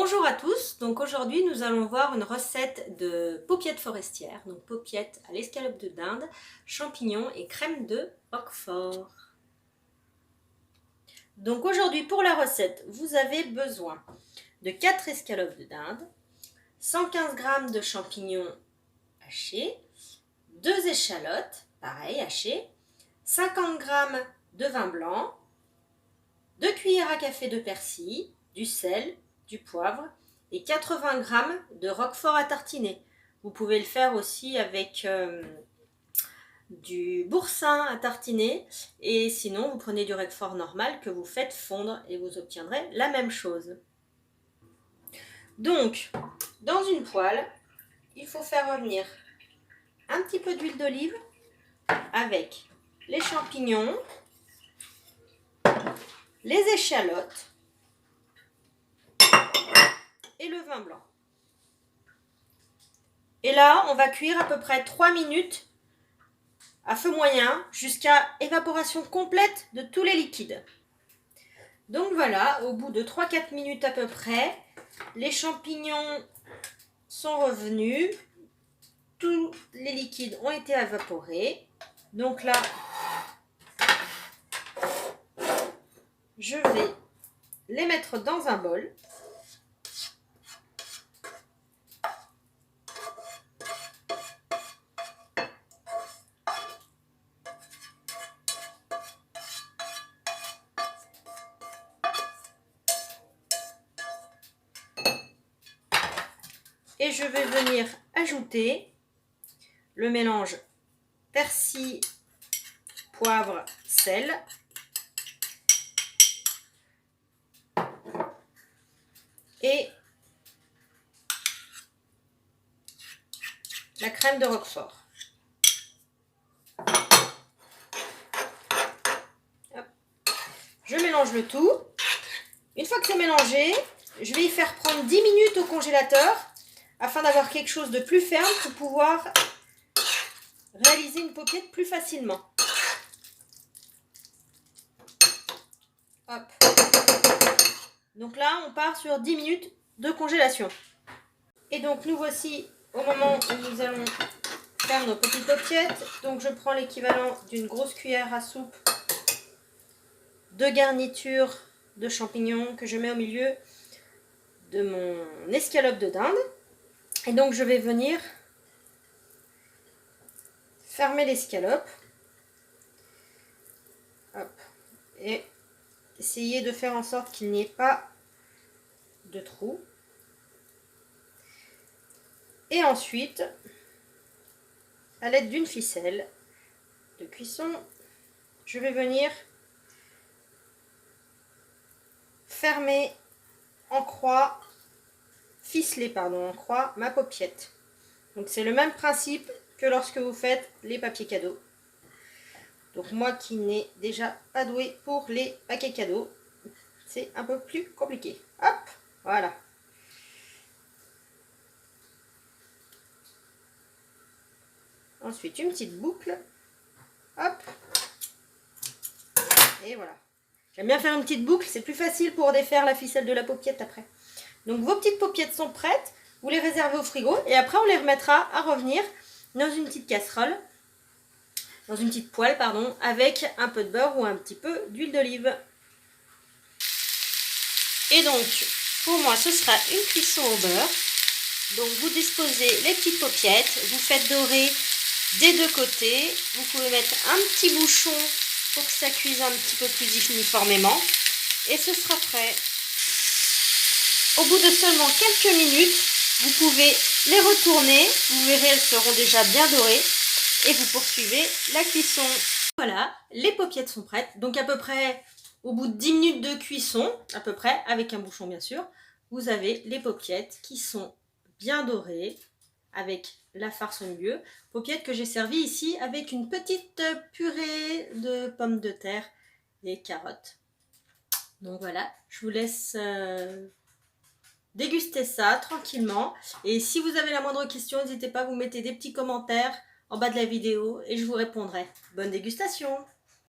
Bonjour à tous, donc aujourd'hui nous allons voir une recette de paupiettes forestières, donc paupiettes à l'escalope de dinde, champignons et crème de roquefort. Donc aujourd'hui pour la recette, vous avez besoin de 4 escalopes de dinde, 115 g de champignons hachés, 2 échalotes, pareil hachées, 50 g de vin blanc, 2 cuillères à café de persil, du sel, du poivre et 80 g de roquefort à tartiner. Vous pouvez le faire aussi avec du boursin à tartiner et sinon vous prenez du roquefort normal que vous faites fondre et vous obtiendrez la même chose. Donc, dans une poêle, il faut faire revenir un petit peu d'huile d'olive avec les champignons, les échalotes et le vin blanc. Et là, on va cuire à peu près 3 minutes à feu moyen jusqu'à évaporation complète de tous les liquides. Donc voilà, au bout de 3-4 minutes à peu près, les champignons sont revenus, tous les liquides ont été évaporés. Donc là, je vais les mettre dans un bol. Et je vais venir ajouter le mélange persil, poivre, sel. Et la crème de roquefort. Hop. Je mélange le tout. Une fois que c'est mélangé, je vais y faire prendre 10 minutes au congélateur afin d'avoir quelque chose de plus ferme pour pouvoir réaliser une paupiette plus facilement. Hop. Donc là, on part sur 10 minutes de congélation. Et donc nous voici au moment où nous allons faire nos petites paupiettes. Donc je prends l'équivalent d'une grosse cuillère à soupe de garniture de champignons que je mets au milieu de mon escalope de dinde. Et donc je vais venir fermer l'escalope. Et essayer de faire en sorte qu'il n'y ait pas de trou. Et ensuite, à l'aide d'une ficelle de cuisson, je vais venir fermer en croix, ficeler en croix ma paupiette. Donc c'est le même principe que lorsque vous faites les papiers cadeaux. Donc moi qui n'ai déjà pas doué pour les paquets cadeaux, c'est un peu plus compliqué. Hop, voilà. Ensuite une petite boucle. Hop. Et voilà. J'aime bien faire une petite boucle, c'est plus facile pour défaire la ficelle de la paupiette après. Donc vos petites paupiettes sont prêtes, vous les réservez au frigo et après on les remettra à revenir dans une petite casserole, dans une petite poêle pardon, avec un peu de beurre ou un petit peu d'huile d'olive. Et donc pour moi ce sera une cuisson au beurre. Donc vous disposez les petites paupiettes, vous faites dorer des deux côtés, vous pouvez mettre un petit bouchon pour que ça cuise un petit peu plus uniformément et ce sera prêt. Au bout de seulement quelques minutes, vous pouvez les retourner, vous verrez elles seront déjà bien dorées et vous poursuivez la cuisson. Voilà, les paupiettes sont prêtes, donc à peu près au bout de 10 minutes de cuisson, à peu près, avec un bouchon bien sûr, vous avez les paupiettes qui sont bien dorées avec la farce au milieu. Paupiettes que j'ai servi ici avec une petite purée de pommes de terre et carottes. Donc voilà, je vous laisse déguster ça tranquillement. Et si vous avez la moindre question, n'hésitez pas à vous mettre des petits commentaires en bas de la vidéo et je vous répondrai. Bonne dégustation!